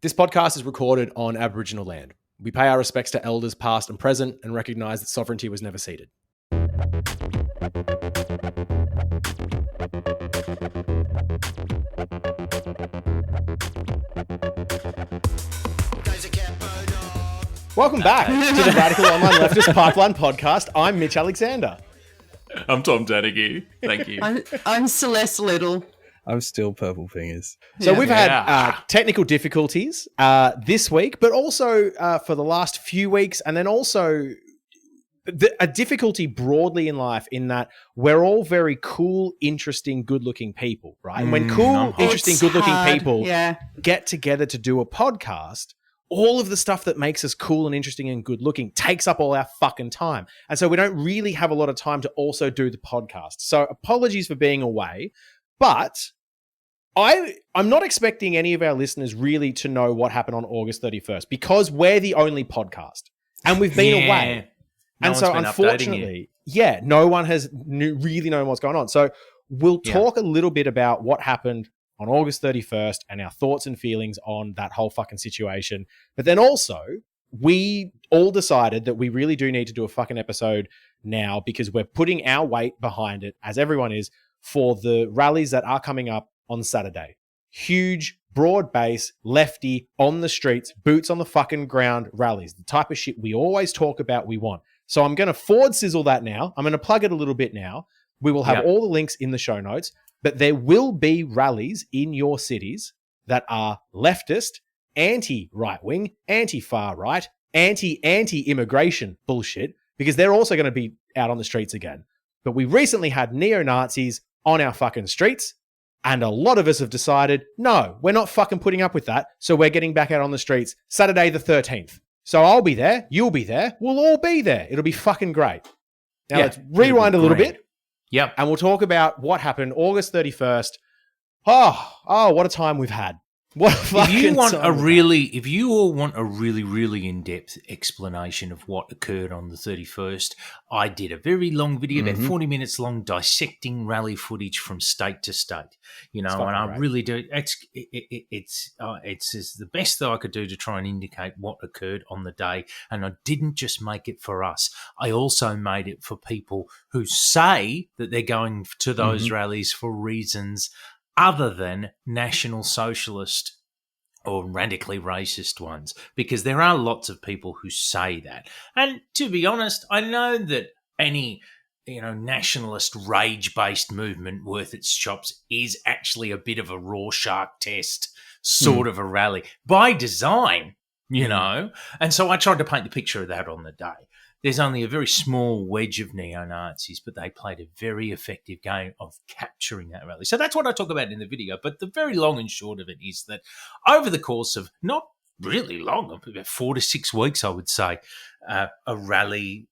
This podcast is recorded on Aboriginal land. We pay our respects to elders past and present and recognise that sovereignty was never ceded. Welcome back to the Radical Online Leftist Pipeline Podcast. I'm Mitch Alexander. I'm Tom Danagy. Thank you. I'm Celeste Little. I'm still Purple Fingers. So we've had technical difficulties this week, but also for the last few weeks, and then also a difficulty broadly in life in that we're all very cool, interesting, good-looking people, right? And when cool, interesting, good-looking people get together to do a podcast, all of the stuff that makes us cool and interesting and good-looking takes up all our fucking time. And so we don't really have a lot of time to also do the podcast. So apologies for being away. But I'm not expecting any of our listeners really to know what happened on August 31st because we're the only podcast and we've been away. And so unfortunately, no one has really known what's going on. So we'll talk a little bit about what happened on August 31st and our thoughts and feelings on that whole fucking situation. But then also, we all decided that we really do need to do a fucking episode now because we're putting our weight behind it, as everyone is, for the rallies that are coming up on Saturday. Huge, broad base, lefty, on the streets, boots on the fucking ground rallies. The type of shit we always talk about we want. So I'm going to forward sizzle that now. I'm going to plug it a little bit now. We will have all the links in the show notes, but there will be rallies in your cities that are leftist, anti-right-wing, anti-far-right, anti-immigration bullshit, because they're also going to be out on the streets again. But we recently had neo-Nazis on our fucking streets, and a lot of us have decided, no, we're not fucking putting up with that, so we're getting back out on the streets Saturday the 13th. So I'll be there, you'll be there, we'll all be there. It'll be fucking great. Now let's rewind a little bit. Yep. And we'll talk about what happened August 31st. Oh, what a time we've had. If you all want a really in-depth explanation of what occurred on the 31st, I did a very long video, about 40 minutes long, dissecting rally footage from state to state. I really do. It's the best that I could do to try and indicate what occurred on the day. And I didn't just make it for us. I also made it for people who say that they're going to those rallies for reasons other than National Socialist or radically racist ones, because there are lots of people who say that. And to be honest, I know that any nationalist rage-based movement worth its chops is actually a bit of a Rorschach test sort of a rally by design, And so I tried to paint the picture of that on the day. There's only a very small wedge of neo-Nazis, but they played a very effective game of capturing that rally. So that's what I talk about in the video. But the very long and short of it is that over the course of not really long, about 4 to 6 weeks, I would say, a rally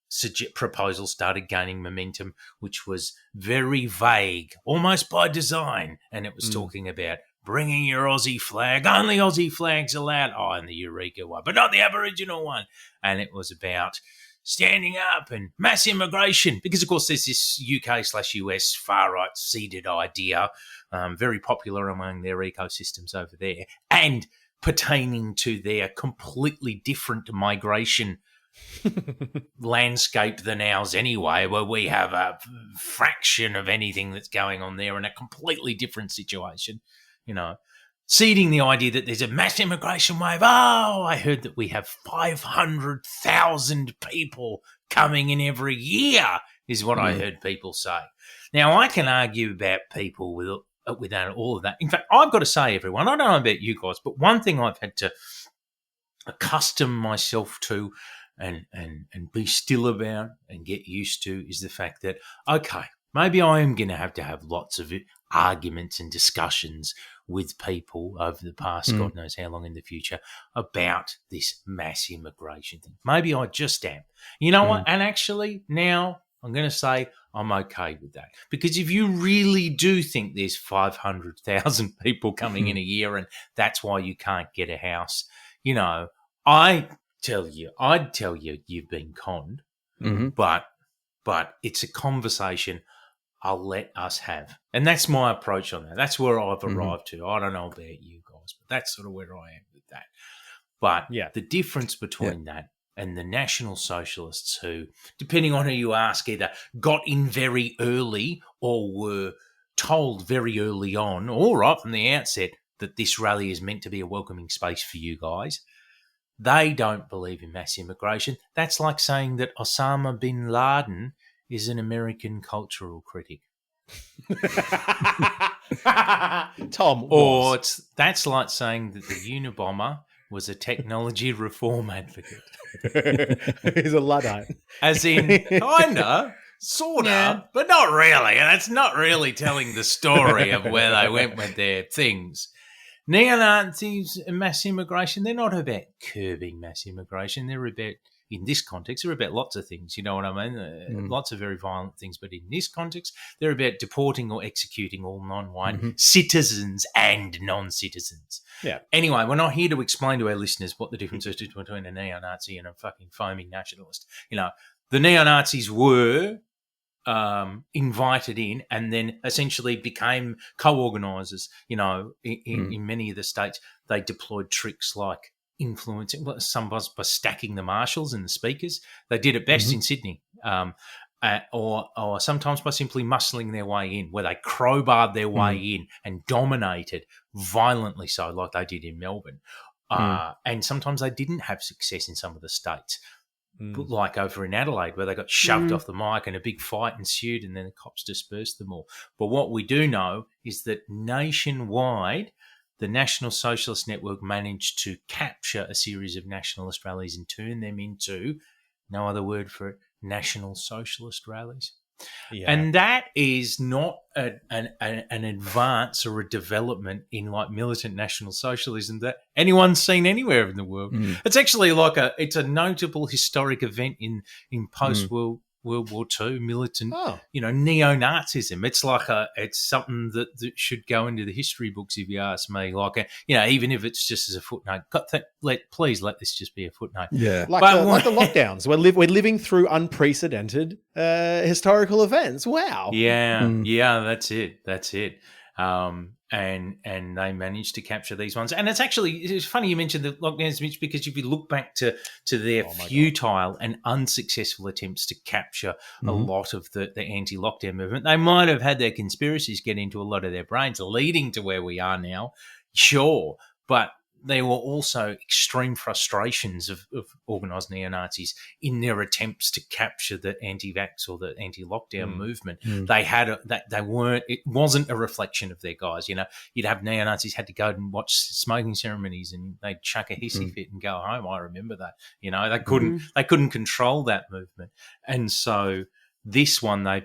proposal started gaining momentum, which was very vague, almost by design. And it was talking about bringing your Aussie flag, only Aussie flags allowed. Oh, and the Eureka one, but not the Aboriginal one. And it was about standing up and mass immigration, because, of course, there's this UK/US far-right Ceded idea, very popular among their ecosystems over there, and pertaining to their completely different migration landscape than ours anyway, where we have a fraction of anything that's going on there in a completely different situation, Seeding the idea that there's a mass immigration wave. Oh, I heard that we have 500,000 people coming in every year, is what I heard people say. Now, I can argue about people without all of that. In fact, I've got to say, everyone, I don't know about you guys, but one thing I've had to accustom myself to and be still about and get used to is the fact that, okay, maybe I am going to have lots of arguments and discussions with people over the past, God knows how long in the future, about this mass immigration thing. Maybe I just am. You know what? And actually, now I'm going to say I'm okay with that. Because if you really do think there's 500,000 people coming in a year and that's why you can't get a house, I'd tell you you've been conned. But it's a conversation I'll let us have. And that's my approach on that. That's where I've arrived to. I don't know about you guys, but that's sort of where I am with that. But Yeah. the difference between that and the National Socialists who, depending on who you ask, either got in very early or were told very early on or right from the outset that this rally is meant to be a welcoming space for you guys, they don't believe in mass immigration. That's like saying that Osama bin Laden is an American cultural critic. Tom Or that's like saying that the Unabomber was a technology reform advocate. He's a Luddite. As in, kinda, sorta, but not really. And it's not really telling the story of where they went with their things. Neo-Nazis and mass immigration, they're not about curbing mass immigration. They're about, in this context, they're about lots of things. You know what I mean? Lots of very violent things. But in this context, they're about deporting or executing all non-white citizens and non-citizens. Yeah. Anyway, we're not here to explain to our listeners what the difference is between a neo-Nazi and a fucking foaming nationalist. You know, the neo-Nazis were invited in and then essentially became co-organisers. You know, in many of the states, they deployed tricks like influencing, some by stacking the marshals and the speakers. They did it best in Sydney, or sometimes by simply muscling their way in, where they crowbarred their way in and dominated violently, so like they did in Melbourne. And sometimes they didn't have success in some of the states. Like over in Adelaide, where they got shoved off the mic and a big fight ensued and then the cops dispersed them all. But what we do know is that nationwide, the National Socialist Network managed to capture a series of nationalist rallies and turn them into, no other word for it, National Socialist rallies. Yeah. And that is not an advance or a development in like militant National Socialism that anyone's seen anywhere in the world. It's actually like it's a notable historic event in post-World War II militant, neo-Nazism. It's like it's something that should go into the history books, if you ask me. Like, even if it's just as a footnote. Please let this just be a footnote. Yeah, like the lockdowns. We're living through unprecedented historical events. Wow. Yeah, that's it. And they managed to capture these ones. And it's funny you mentioned the lockdowns, Mitch, because if you look back to their futile and unsuccessful attempts to capture a lot of the anti-lockdown movement, they might have had their conspiracies get into a lot of their brains, leading to where we are now, sure. But there were also extreme frustrations of organised neo-Nazis in their attempts to capture the anti-vax or the anti-lockdown movement. They had it wasn't a reflection of their guys. You know, you'd have neo-Nazis had to go and watch smoking ceremonies and they'd chuck a hissy fit and go home. I remember that. You know, they couldn't control that movement. And so this one they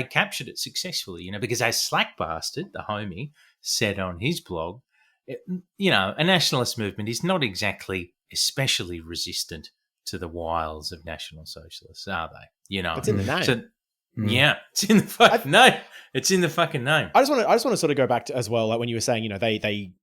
captured it successfully, you know, because as Slack Bastard, the homie, said on his blog, a nationalist movement is not exactly especially resistant to the wiles of National Socialists, are they? You know, it's in the name. So, yeah, it's in the fucking name. It's in the fucking name. I just want to sort of go back to as well, like when you were saying, you know, they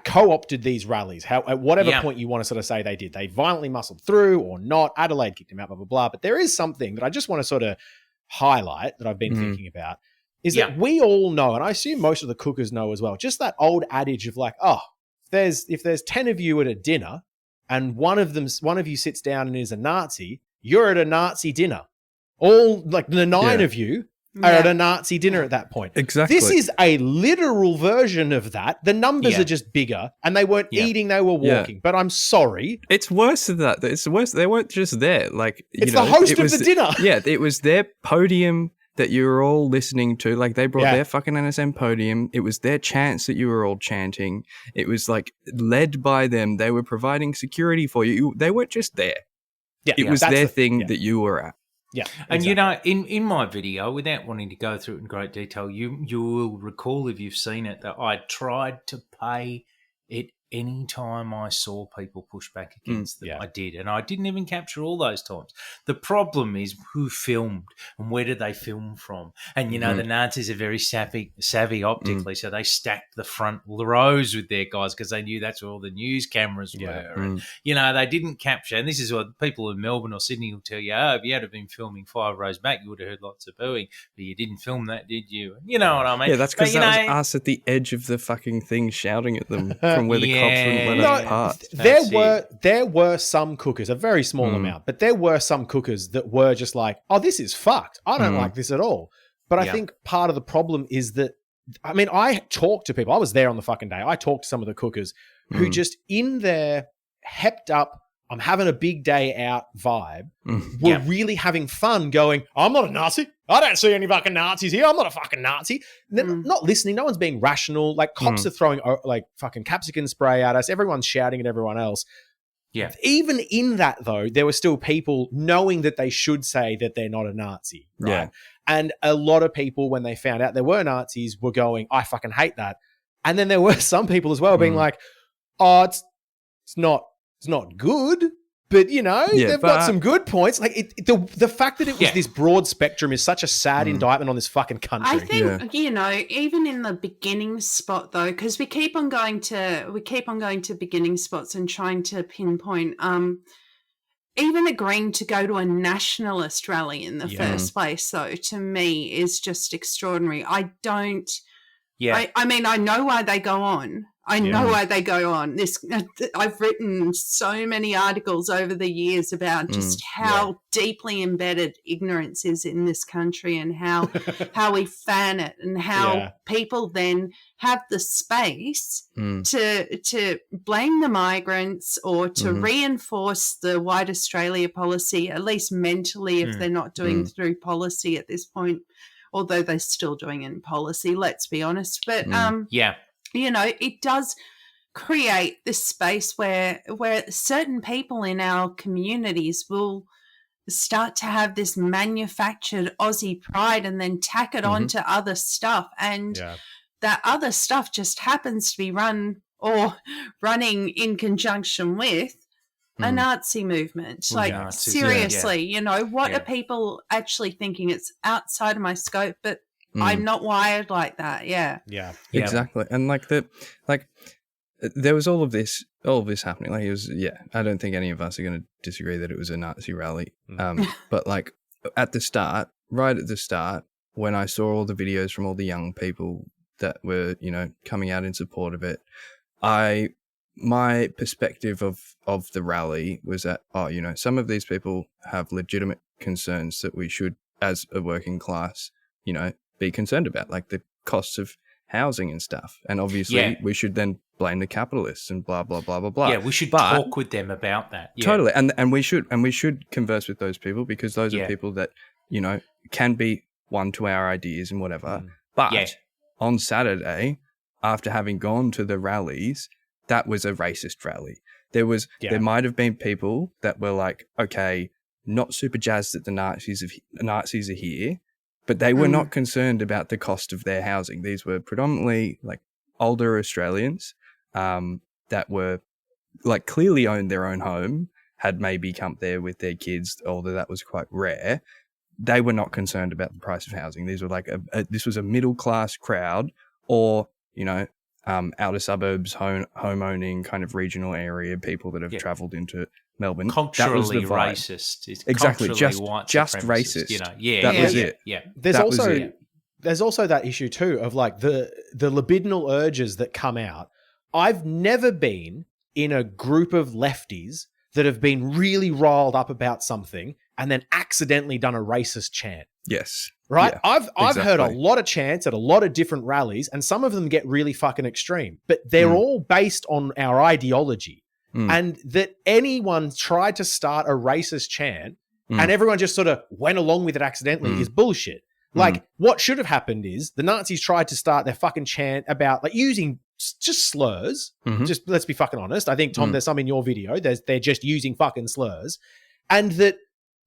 co-opted these rallies. At whatever point you want to sort of say they did, they violently muscled through or not. Adelaide kicked him out, blah blah blah. But there is something that I just want to sort of highlight that I've been thinking about. Is that we all know, and I assume most of the cookers know as well, just that old adage of like, if there's 10 of you at a dinner and one of you sits down and is a Nazi, you're at a Nazi dinner. All like the 9 of you are at a Nazi dinner at that point. Exactly. This is a literal version of that. The numbers are just bigger and they weren't eating, they were walking. But I'm sorry. It's worse than that. It's worse. They weren't just there. Like, it's the host of the dinner. Yeah, it was their podium that you were all listening to. Like, they brought their fucking NSM podium. It was their chants that you were all chanting. It was like led by them. They were providing security for you. They weren't just there. It was their thing that you were at. Yeah. And you know, in my video, without wanting to go through it in great detail, you will recall, if you've seen it, that I tried to pay it any time I saw people push back against them. I did. And I didn't even capture all those times. The problem is who filmed and where did they film from? And, you know, the Nazis are very savvy optically, so they stacked the front rows with their guys because they knew that's where all the news cameras were. And, you know, they didn't capture, and this is what people in Melbourne or Sydney will tell you, if you had been filming 5 rows back, you would have heard lots of booing, but you didn't film that, did you? You know what I mean? Yeah, that's because that was us at the edge of the fucking thing shouting at them from where the cops wouldn't let us pass. There were some cookers, a very small amount, but there were some cookers that were just like, oh, this is fucked. I don't like this at all. But I think part of the problem is that, I mean, I talked to people. I was there on the fucking day. I talked to some of the cookers who just in their hepped up, I'm having a big day out vibe, were really having fun going, I'm not a Nazi. I don't see any fucking Nazis here. I'm not a fucking Nazi. They're not listening. No one's being rational. Like cops are throwing like fucking capsicum spray at us. Everyone's shouting at everyone else. Yeah. Even in that though, there were still people knowing that they should say that they're not a Nazi. Right. Yeah. And a lot of people, when they found out there were Nazis, were going, I fucking hate that. And then there were some people as well being like, oh, it's not good, but you know, they've got some good points. Like the fact that it was this broad spectrum is such a sad indictment on this fucking country. I think you know, even in the beginning spot though, because we keep on going to beginning spots and trying to pinpoint. Even agreeing to go to a nationalist rally in the first place, though, to me is just extraordinary. I don't. Yeah. I mean, I know why they go on. I know why they go on. I've written so many articles over the years about just how deeply embedded ignorance is in this country and how we fan it and how people then have the space to blame the migrants or to reinforce the White Australia policy, at least mentally, if they're not doing through policy at this point, although they're still doing it in policy, let's be honest. But you know, it does create this space where certain people in our communities will start to have this manufactured Aussie pride and then tack it on to other stuff. And that other stuff just happens to be running in conjunction with a Nazi movement. Like, Nazis, seriously, you know, what are people actually thinking? It's outside of my scope, but I'm not wired like that. Yeah. Exactly. And there was all of this happening. Like, it was, I don't think any of us are going to disagree that it was a Nazi rally. But like right at the start, when I saw all the videos from all the young people that were, you know, coming out in support of it, my perspective of the rally was that, you know, some of these people have legitimate concerns that we should, as a working class, you know, be concerned about, like the costs of housing and stuff. And obviously we should then blame the capitalists and blah, blah, blah, blah, blah. Yeah, we should talk with them about that. Yeah. Totally. And we should converse with those people, because those are people that, you know, can be won to our ideas and whatever. But on Saturday, after having gone to the rallies, that was a racist rally. There might have been people that were like, okay, not super jazzed that the Nazis are here, but they were not concerned about the cost of their housing. These were predominantly like older Australians that were like clearly owned their own home, had maybe come there with their kids, although that was quite rare. They were not concerned about the price of housing. These were like this was a middle class crowd, or, you know, outer suburbs, home owning kind of regional area people that have travelled into Melbourne. Culturally racist. It's exactly, culturally just racist. You know, that was it. Yeah. There's also that issue too of like the libidinal urges that come out. I've never been in a group of lefties that have been really riled up about something and then accidentally done a racist chant. Yes. Right? Yeah, I've heard a lot of chants at a lot of different rallies, and some of them get really fucking extreme, but they're all based on our ideology. And that anyone tried to start a racist chant and everyone just sort of went along with it accidentally is bullshit. Like, what should have happened is the Nazis tried to start their fucking chant about like using just slurs. Just let's be fucking honest. I think, Tom, there's some in your video. They're just using fucking slurs. And that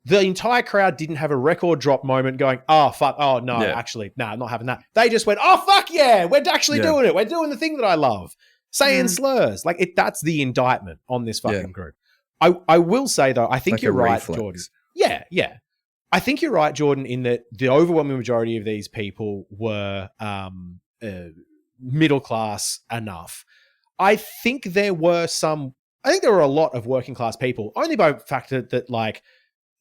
the entire crowd didn't have a record drop moment going, oh, fuck, oh, no, actually, no, I'm not having that. They just went, oh, fuck yeah, we're actually doing it. We're doing the thing that I love. Saying slurs. Like, that's the indictment on this fucking group. I will say, though, I think like you're right, Jordan. Yeah. I think you're right, Jordan, in that the overwhelming majority of these people were middle class enough. I think there were a lot of working class people, only by the fact that like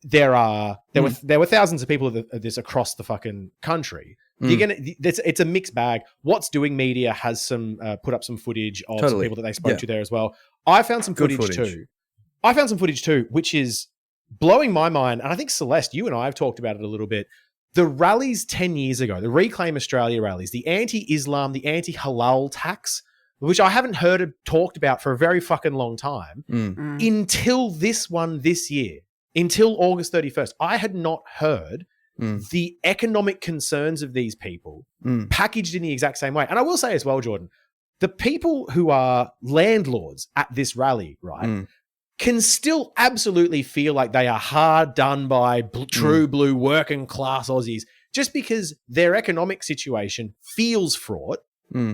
there were thousands of people of this across the fucking country. It's a mixed bag. What's Doing Media has some put up some footage of some people that they spoke to there as well. I found some footage too, which is blowing my mind. And I think Celeste, you and I have talked about it a little bit. The rallies 10 years ago, the Reclaim Australia rallies, the anti-Islam, the anti-halal tax, which I haven't heard it talked about for a very fucking long time, until this one this year, until August 31st. I had not heard the economic concerns of these people packaged in the exact same way. And I will say as well, Jordan, the people who are landlords at this rally, right, can still absolutely feel like they are hard done by true blue working class Aussies just because their economic situation feels fraught,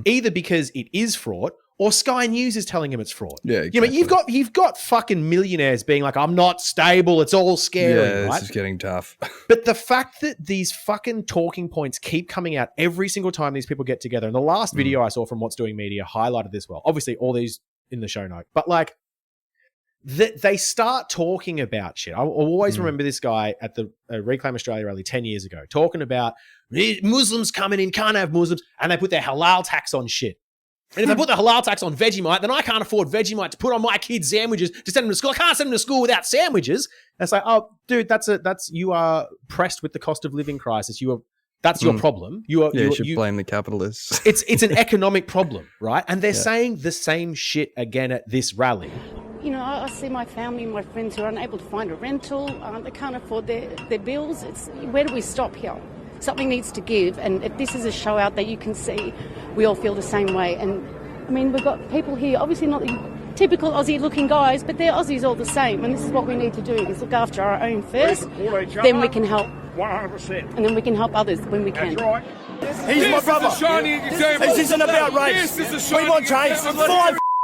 either because it is fraught or Sky News is telling him it's fraud. Yeah, exactly. You've got fucking millionaires being like, I'm not stable, it's all scary, right? This is getting tough. But the fact that these fucking talking points keep coming out every single time these people get together, and the last video I saw from What's Doing Media highlighted this well. Obviously, all these in the show note. But like, they start talking about shit. I'll always remember this guy at the Reclaim Australia rally 10 years ago talking about Muslims coming in, can't have Muslims, and they put their halal tax on shit. And if they put the halal tax on Vegemite, then I can't afford Vegemite to put on my kids' sandwiches to send them to school. I can't send them to school without sandwiches. And it's like, oh, dude, you are pressed with the cost of living crisis. That's your problem. You should blame the capitalists. It's an economic problem, right? And they're saying the same shit again at this rally. You know, I see my family, my friends who are unable to find a rental. They can't afford their bills. Where do we stop here? Something needs to give, and if this is a show out that you can see, we all feel the same way. And I mean, we've got people here, obviously not the typical Aussie-looking guys, but they're Aussies all the same. And this is what we need to do: is look after our own first. Then we can help 100%, and then we can help others when we can. That's right. He's my brother. This isn't about race. We want change.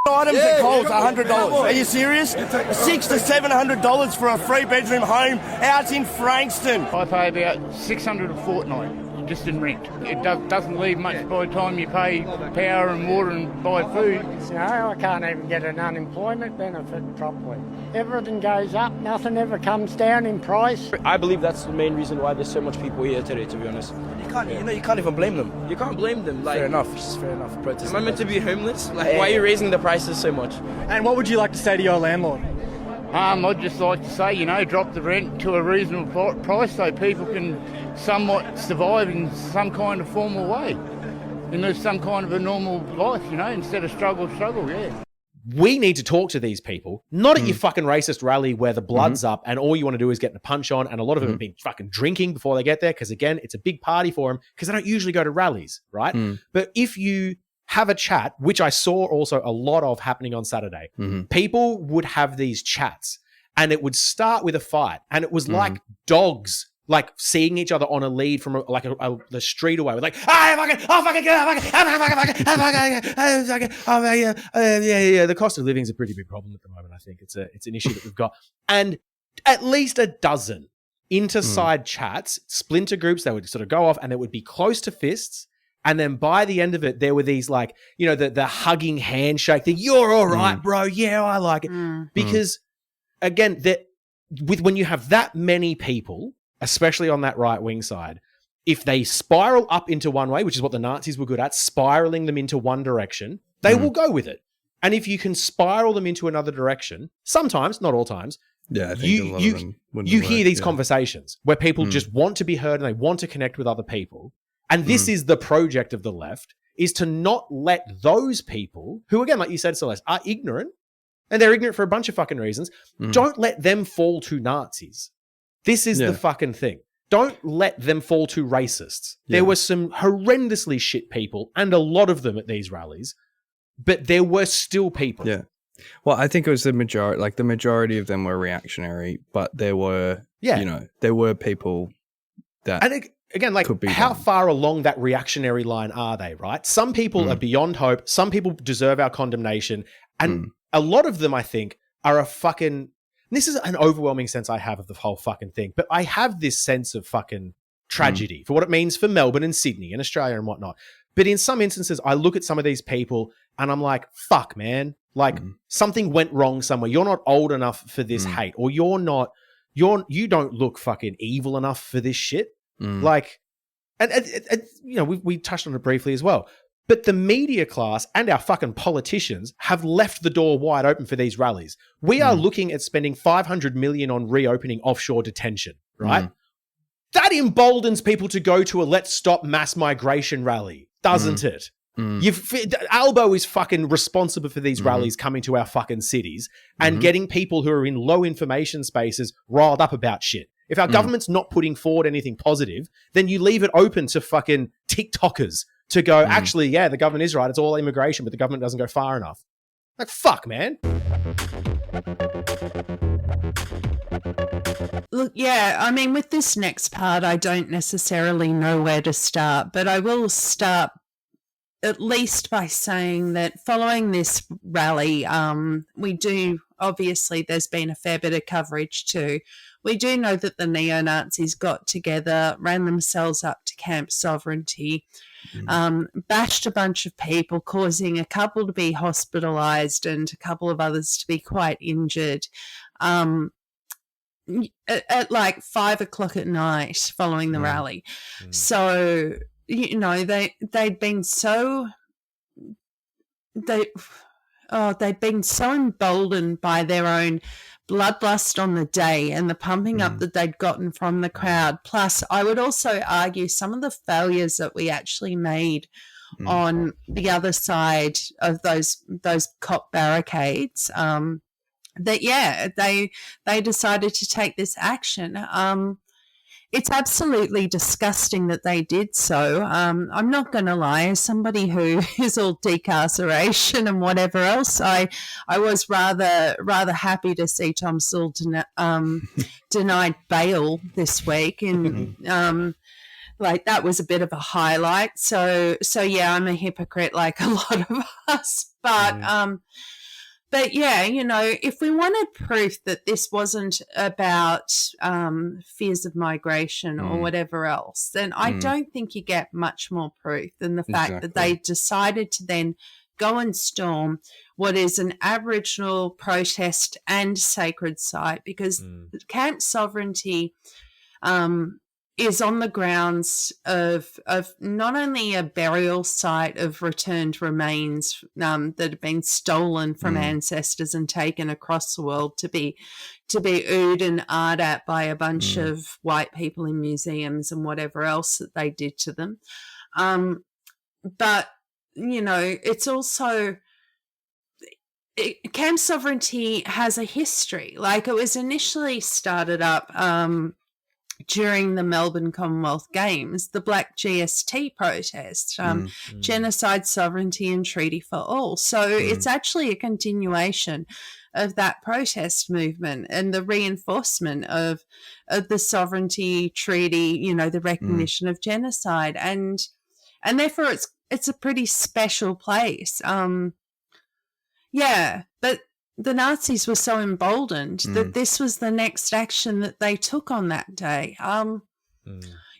5 items at Coles, $100. Are you serious? $600 to $700 for a 3-bedroom home out in Frankston. I pay about $600 a fortnight just in rent. It doesn't leave much by the time you pay power and water and buy food. No, I can't even get an unemployment benefit properly. Everything goes up, nothing ever comes down in price. I believe that's the main reason why there's so much people here today, to be honest. You can't even blame them. You can't blame them. Like, fair enough. It's fair enough. Am I meant to be homeless? Like, why are you raising the prices so much? And what would you like to say to your landlord? I'd just like to say, drop the rent to a reasonable price so people can somewhat survive in some kind of formal way. Some kind of a normal life, instead of struggle, yeah. We need to talk to these people, not at your fucking racist rally where the blood's up and all you want to do is get in a punch on, and a lot of them have been fucking drinking before they get there because, again, it's a big party for them because they don't usually go to rallies, right? But if you have a chat, which I saw also a lot of happening on Saturday, people would have these chats and it would start with a fight, and it was like dogs like seeing each other on a lead from the street away with like, the cost of living is a pretty big problem at the moment. I think it's an issue that we've got. And at least a dozen interside chats, splinter groups, they would sort of go off and it would be close to fists. And then by the end of it, there were these like, the hugging handshake thing. You're all right, bro. Yeah, I like it. Because again, when you have that many people, especially on that right-wing side, if they spiral up into one way, which is what the Nazis were good at, spiraling them into one direction, they will go with it. And if you can spiral them into another direction, sometimes, not all times, I think you hear these conversations where people just want to be heard and they want to connect with other people. And this is the project of the left, is to not let those people, who, again, like you said, Celeste, are ignorant, and they're ignorant for a bunch of fucking reasons, don't let them fall to Nazis. This is the fucking thing. Don't let them fall to racists. There were some horrendously shit people, and a lot of them at these rallies, but there were still people. Yeah. Well, I think it was the majority. Like the majority of them were reactionary, but there were, there were people that. And again, like how far along that reactionary line are they? Right. Some people are beyond hope. Some people deserve our condemnation, and a lot of them, I think, are a fucking. This is an overwhelming sense I have of the whole fucking thing, but I have this sense of fucking tragedy for what it means for Melbourne and Sydney and Australia and whatnot. But in some instances, I look at some of these people and I'm like, fuck, man, like something went wrong somewhere. You're not old enough for this hate, or you don't look fucking evil enough for this shit. Like, And you know, we touched on it briefly as well. But the media class and our fucking politicians have left the door wide open for these rallies. We are looking at spending $500 million on reopening offshore detention, right? That emboldens people to go to a let's stop mass migration rally, doesn't it? Albo is fucking responsible for these rallies coming to our fucking cities and getting people who are in low information spaces riled up about shit. If our government's not putting forward anything positive, then you leave it open to fucking TikTokers to go, actually, yeah, the government is right. It's all immigration, but the government doesn't go far enough. Like, fuck, man. Look, yeah, I mean, with this next part, I don't necessarily know where to start, but I will start at least by saying that following this rally, we do, obviously, there's been a fair bit of coverage too. We do know that the neo-Nazis got together, ran themselves up to Camp Sovereignty, bashed a bunch of people, causing a couple to be hospitalised and a couple of others to be quite injured. At like 5 o'clock at night following the rally. So, you know, they'd been so emboldened by their own bloodlust on the day and the pumping up that they'd gotten from the crowd. Plus, I would also argue some of the failures that we actually made on the other side of those cop barricades. They decided to take this action. It's absolutely disgusting that they did so. I'm not going to lie, as somebody who is all decarceration and whatever else, I was rather happy to see Tom Sewell denied bail this week, and like that was a bit of a highlight. So yeah, I'm a hypocrite like a lot of us, But yeah, you know, if we wanted proof that this wasn't about fears of migration or whatever else, then I don't think you get much more proof than the fact that they decided to then go and storm what is an Aboriginal protest and sacred site, because Camp Sovereignty is on the grounds of not only a burial site of returned remains that have been stolen from ancestors and taken across the world to be oohed and ahed at by a bunch of white people in museums and whatever else that they did to them. But, you know, it's also... Camp Sovereignty has a history. Like, it was initially started up... during the Melbourne Commonwealth Games, the Black GST protest, genocide, sovereignty and treaty for all. So it's actually a continuation of that protest movement and the reinforcement of the sovereignty treaty, you know, the recognition of genocide. And therefore it's a pretty special place. But the Nazis were so emboldened that this was the next action that they took on that day.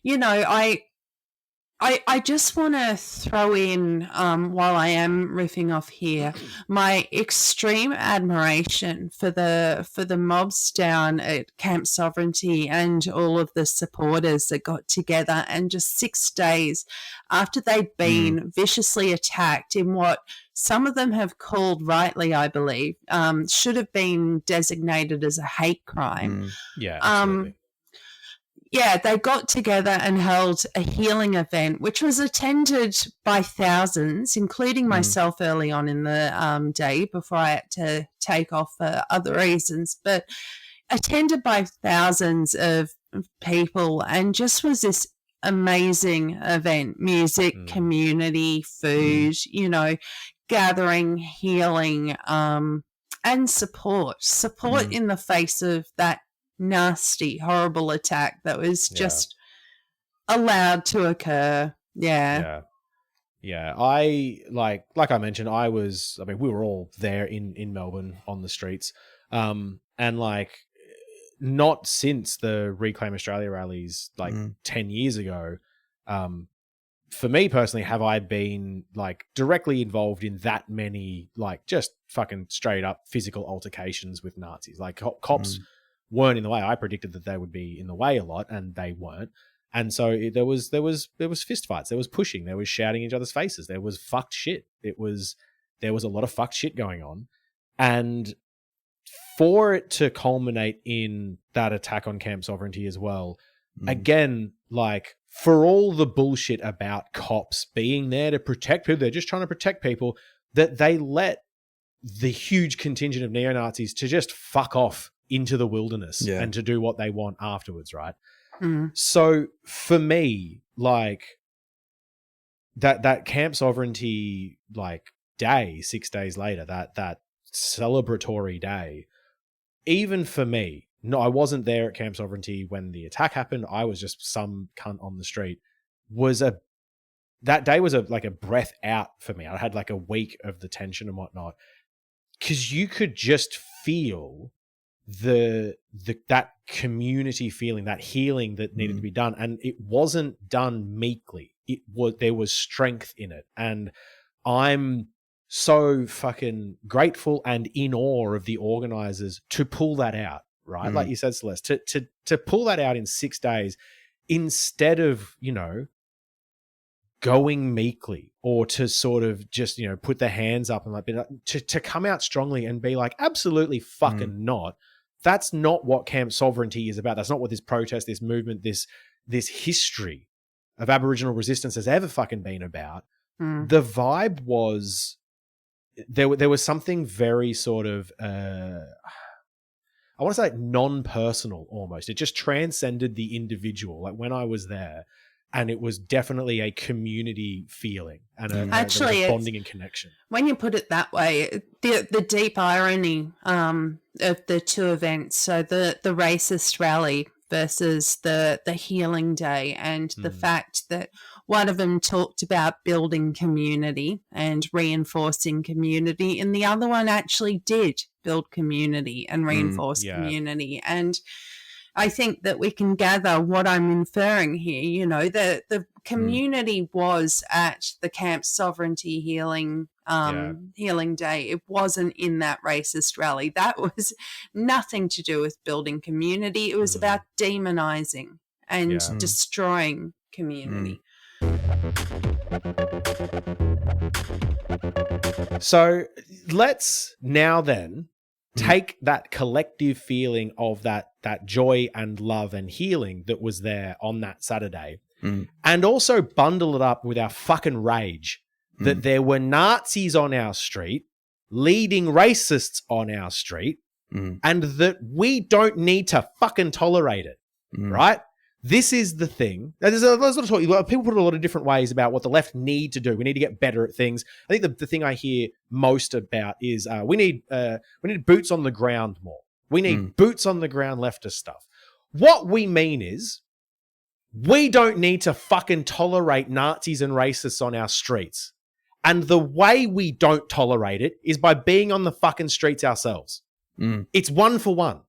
You know, I just want to throw in, while I am riffing off here, my extreme admiration for the mobs down at Camp Sovereignty and all of the supporters that got together, and just 6 days after they'd been viciously attacked in what some of them have called, rightly, I believe, should have been designated as a hate crime. Absolutely. They got together and held a healing event, which was attended by thousands, including myself early on in the day before I had to take off for other reasons, but attended by thousands of people, and just was this amazing event: music, community, food, you know, gathering, healing, and support in the face of that nasty, horrible attack that was just allowed to occur. I like I mentioned, we were all there in Melbourne on the streets, and like, not since the Reclaim Australia rallies 10 years ago, for me personally, have I been like directly involved in that many like just fucking straight up physical altercations with Nazis. Like cops weren't in the way. I predicted that they would be in the way a lot, and they weren't. And so there was fist fights, there was pushing, there was shouting in each other's faces, there was fucked shit. There was a lot of fucked shit going on. And for it to culminate in that attack on Camp Sovereignty as well, again, like, for all the bullshit about cops being there to protect people, they're just trying to protect people, that they let the huge contingent of neo-Nazis to just fuck off into the wilderness and to do what they want afterwards, right? So for me, like, that Camp Sovereignty, like, day, 6 days later, that celebratory day, even for me, no, I wasn't there at Camp Sovereignty when the attack happened. I was just some cunt on the street. That day was like a breath out for me. I had like a week of the tension and whatnot, because you could just feel that community feeling, that healing that needed to be done, and it wasn't done meekly. There was strength in it, and I'm so fucking grateful and in awe of the organizers to pull that out, right? Like you said, Celeste, to pull that out in 6 days instead of, you know, going meekly, or to sort of just, you know, put their hands up and like to come out strongly and be like, absolutely fucking not. That's not what Camp Sovereignty is about. That's not what this protest, this movement, this history of Aboriginal resistance has ever fucking been about. The vibe was there was something very sort of I want to say non-personal almost. It just transcended the individual. Like when I was there, and it was definitely a community feeling and a bonding and connection. When you put it that way, the deep irony of the two events, so the racist rally versus the healing day, and the fact that one of them talked about building community and reinforcing community, and the other one actually did build community and reinforce community. And I think that we can gather what I'm inferring here. You know, the community was at the Camp Sovereignty healing day. It wasn't in that racist rally. That was nothing to do with building community. It was about demonizing and destroying community. So let's now then take that collective feeling of that joy and love and healing that was there on that Saturday, and also bundle it up with our fucking rage that there were Nazis on our street, leading racists on our street, and that we don't need to fucking tolerate it, right? This is the thing. There's a lot of talk. People put it a lot of different ways about what the left need to do. We need to get better at things. I think the thing I hear most about is we need boots on the ground more. We need boots on the ground leftist stuff. What we mean is we don't need to fucking tolerate Nazis and racists on our streets. And the way we don't tolerate it is by being on the fucking streets ourselves. It's 1 for 1.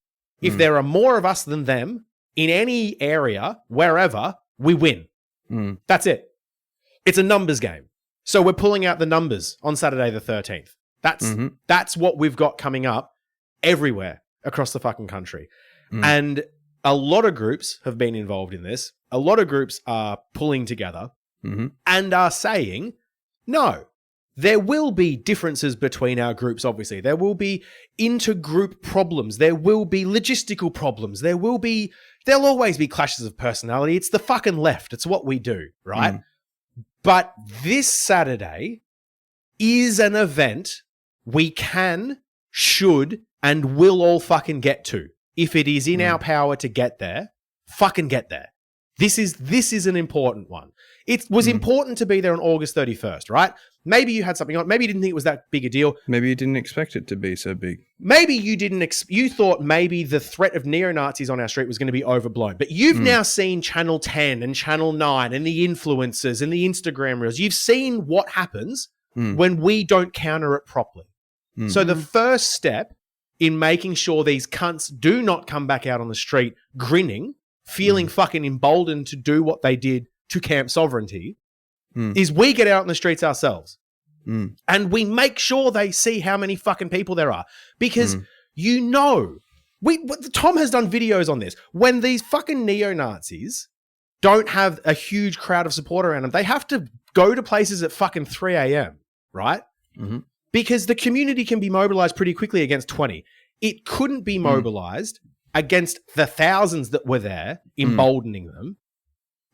If there are more of us than them, in any area, wherever, we win. That's it. It's a numbers game. So we're pulling out the numbers on Saturday the 13th. That's what we've got coming up everywhere across the fucking country. And a lot of groups have been involved in this. A lot of groups are pulling together and are saying, no, there will be differences between our groups, obviously. There will be intergroup problems. There will be logistical problems. There'll always be clashes of personality. It's the fucking left. It's what we do, right? But this Saturday is an event we can, should, and will all fucking get to. If it is in our power to get there, fucking get there. This is an important one. It was important to be there on August 31st, right? Maybe you had something on. Maybe you didn't think it was that big a deal. Maybe you didn't expect it to be so big. Maybe you didn't. You thought maybe the threat of neo-Nazis on our street was going to be overblown. But you've now seen Channel 10 and Channel 9 and the influencers and the Instagram reels. You've seen what happens when we don't counter it properly. So the first step in making sure these cunts do not come back out on the street grinning, feeling fucking emboldened to do what they did to Camp Sovereignty, is we get out on the streets ourselves. And we make sure they see how many fucking people there are. Because you know, Tom has done videos on this. When these fucking neo-Nazis don't have a huge crowd of support around them. They have to go to places at fucking 3 a.m., right? Mm-hmm. Because the community can be mobilized pretty quickly against 20. It couldn't be mobilized against the thousands that were there, emboldening them,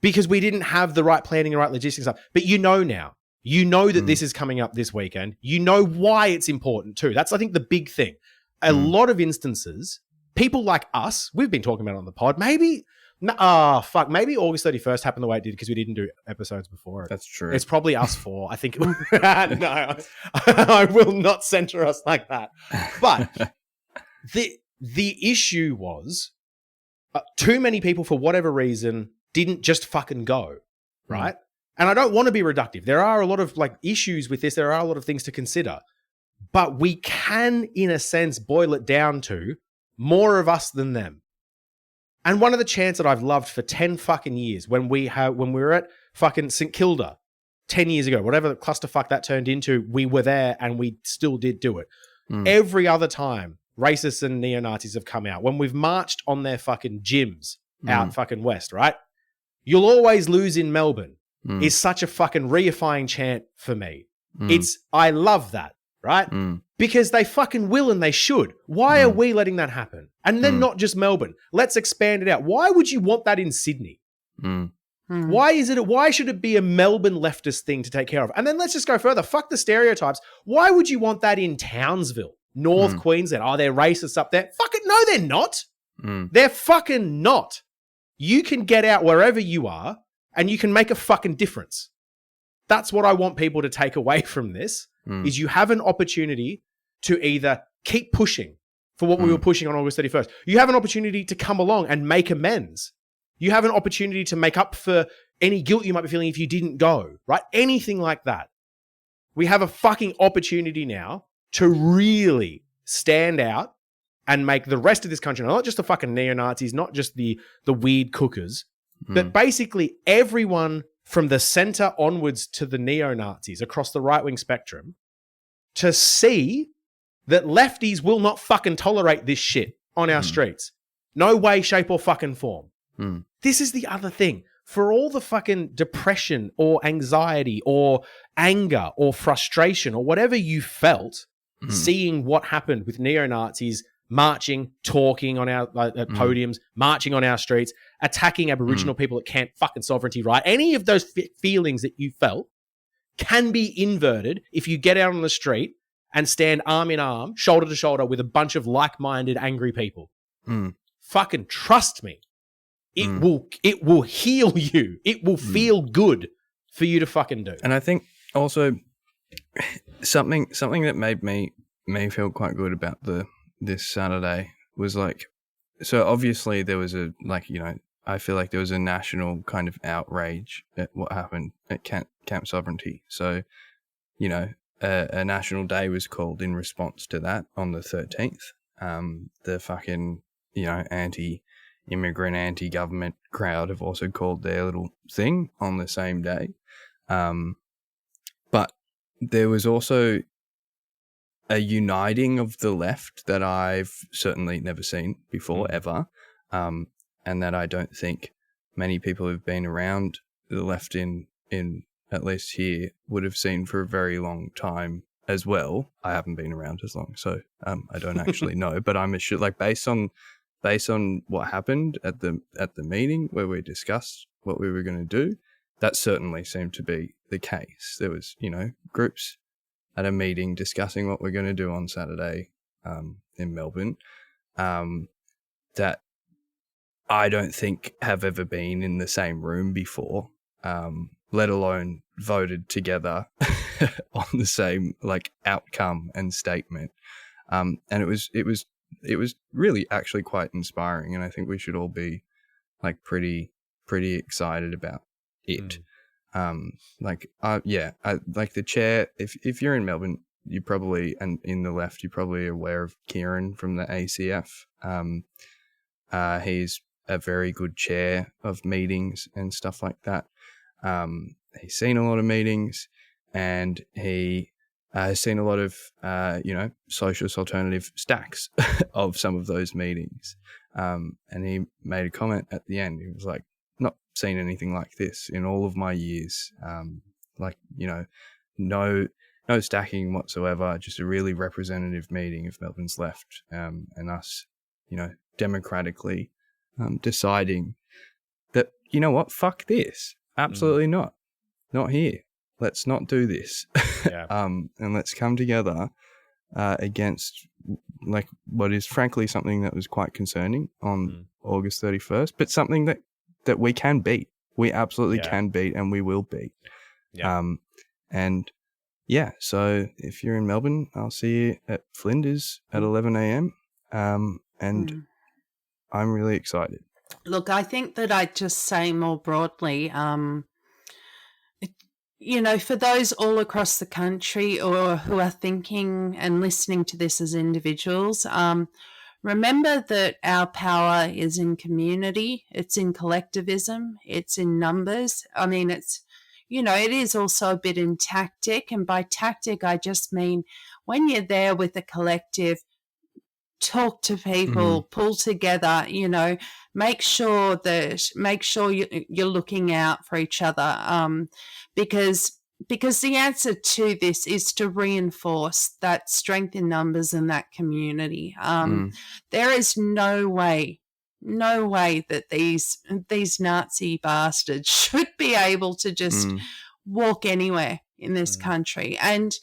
because we didn't have the right planning and right logistics stuff. But you know now. You know that this is coming up this weekend. You know why it's important too. That's, I think, the big thing. A lot of instances, people like us, we've been talking about it on the pod, maybe August 31st happened the way it did because we didn't do episodes before it. That's true. It's probably us four. I think. No, I will not center us like that. But the issue was too many people, for whatever reason, didn't just fucking go, right? And I don't want to be reductive. There are a lot of issues with this. There are a lot of things to consider. But we can, in a sense, boil it down to more of us than them. And one of the chants that I've loved for 10 fucking years, when we were at fucking St Kilda 10 years ago, whatever the clusterfuck that turned into, we were there and we still did do it. Every other time, racists and neo-Nazis have come out. When we've marched on their fucking gyms out fucking west, right? You'll always lose in Melbourne is such a fucking reifying chant for me. I love that, right? Because they fucking will and they should. Why are we letting that happen? And then not just Melbourne. Let's expand it out. Why would you want that in Sydney? Why should it be a Melbourne leftist thing to take care of? And then let's just go further. Fuck the stereotypes. Why would you want that in Townsville, North Queensland? Oh, they're racists up there. Fucking no, they're not. They're fucking not. You can get out wherever you are and you can make a fucking difference. That's what I want people to take away from this, is you have an opportunity to either keep pushing for what we were pushing on August 31st. You have an opportunity to come along and make amends. You have an opportunity to make up for any guilt you might be feeling if you didn't go, right? Anything like that. We have a fucking opportunity now to really stand out and make the rest of this country, not just the fucking neo-Nazis, not just the weird cookers, but basically everyone from the center onwards to the neo-Nazis across the right-wing spectrum, to see that lefties will not fucking tolerate this shit on our streets. No way, shape, or fucking form. This is the other thing. For all the fucking depression or anxiety or anger or frustration or whatever you felt seeing what happened with neo-Nazis marching, talking on our at podiums, marching on our streets, attacking Aboriginal people that can't fucking sovereignty right. Any of those feelings that you felt can be inverted if you get out on the street and stand arm in arm, shoulder to shoulder with a bunch of like-minded, angry people. Fucking trust me. It will heal you. It will feel good for you to fucking do. And I think also something that made me feel quite good about this Saturday was so obviously there was I feel like there was a national kind of outrage at what happened at Camp Sovereignty. So, a national day was called in response to that on the 13th. The fucking, anti-immigrant, anti-government crowd have also called their little thing on the same day. But there was also a uniting of the left that I've certainly never seen before, ever. And that I don't think many people who've been around the left in at least here would have seen for a very long time as well. I haven't been around as long, so I don't actually know. But I'm sure, based on what happened at the meeting where we discussed what we were going to do, that certainly seemed to be the case. There was, groups at a meeting discussing what we're going to do on Saturday in Melbourne that I don't think have ever been in the same room before, let alone voted together on the same outcome and statement. And it was really actually quite inspiring, and I think we should all be pretty excited about it. The chair, if you're in Melbourne, you probably, and in the left, you're probably aware of Kieran from the ACF. He's a very good chair of meetings and stuff like that. He's seen a lot of meetings, and he has seen a lot of, socialist alternative stacks of some of those meetings. And he made a comment at the end. He was like, seen anything like this in all of my years. No stacking whatsoever, just a really representative meeting of Melbourne's left, and us, democratically deciding that, you know what, fuck this. Absolutely not here. Let's not do this. Yeah. And let's come together against like what is frankly something that was quite concerning on August 31st, but something that we can beat. We absolutely can beat, and we will beat. Yeah. So if you're in Melbourne, I'll see you at Flinders at 11 a.m. And I'm really excited. Look, I think that I'd just say more broadly, for those all across the country or who are thinking and listening to this as individuals, remember that our power is in community, it's in collectivism, it's in numbers. I mean, it's, it is also a bit in tactic. And by tactic, I just mean when you're there with a collective, talk to people, pull together, make sure you're looking out for each other, because the answer to this is to reinforce that strength in numbers and that community. There is no way that these Nazi bastards should be able to just walk anywhere in this country. And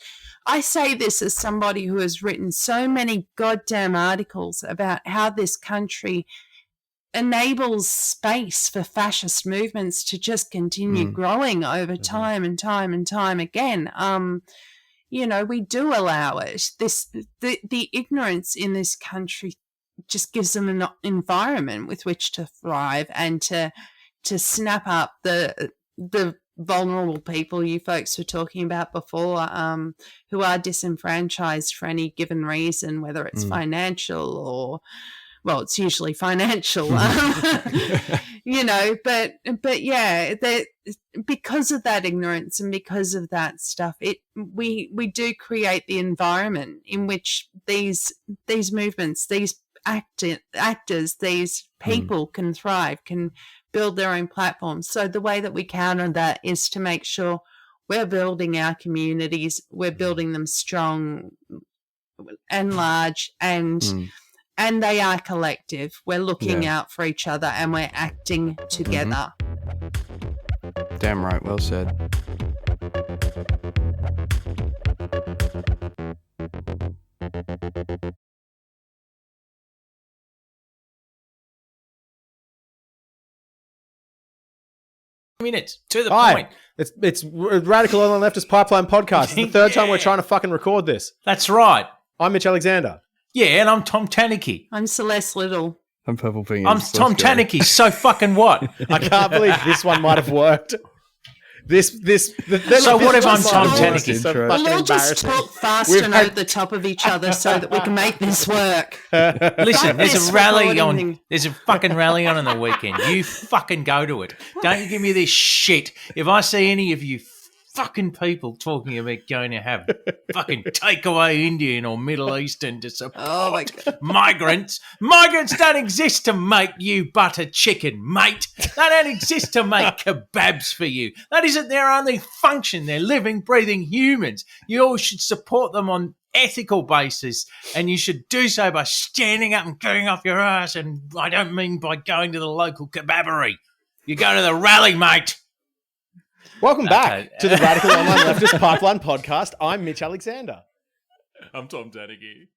I say this as somebody who has written so many goddamn articles about how this country enables space for fascist movements to just continue growing over time and time and time again. We do allow it. The ignorance in this country just gives them an environment with which to thrive and to snap up the vulnerable people you folks were talking about before, who are disenfranchised for any given reason, whether it's financial or, well, it's usually financial, but yeah, because of that ignorance and because of that stuff, we do create the environment in which these movements, these actors, these people can thrive, can build their own platforms. So the way that we counter that is to make sure we're building our communities, we're building them strong and large, and they are collective. We're looking out for each other and we're acting together. Damn right, well said. Minutes to the point. It's Radical on the Leftist Pipeline podcast. It's the third time we're trying to fucking record this. That's right. I'm Mitch Alexander. Yeah, and I'm Tom Tannicky. I'm Celeste Little. I'm Purple Fingers. I'm Tom Tannicky. So fucking what? I can't believe this one might have worked. So what if I'm Tom Tannicky? We'll all just talk fast and over the top of each other so that we can make this work. Listen, there's a rally on. There's a fucking rally on the weekend. You fucking go to it. Don't you give me this shit. If I see any of you fucking people talking about going to have fucking takeaway Indian or Middle Eastern to support migrants. Migrants don't exist to make you butter chicken, mate. They don't exist to make kebabs for you. That isn't their only function. They're living, breathing humans. You all should support them on ethical basis, and you should do so by standing up and going off your ass, and I don't mean by going to the local kebabery. You go to the rally, mate. Welcome back to the Radical Online Leftist Pipeline podcast. I'm Mitch Alexander. I'm Tom Tannicky.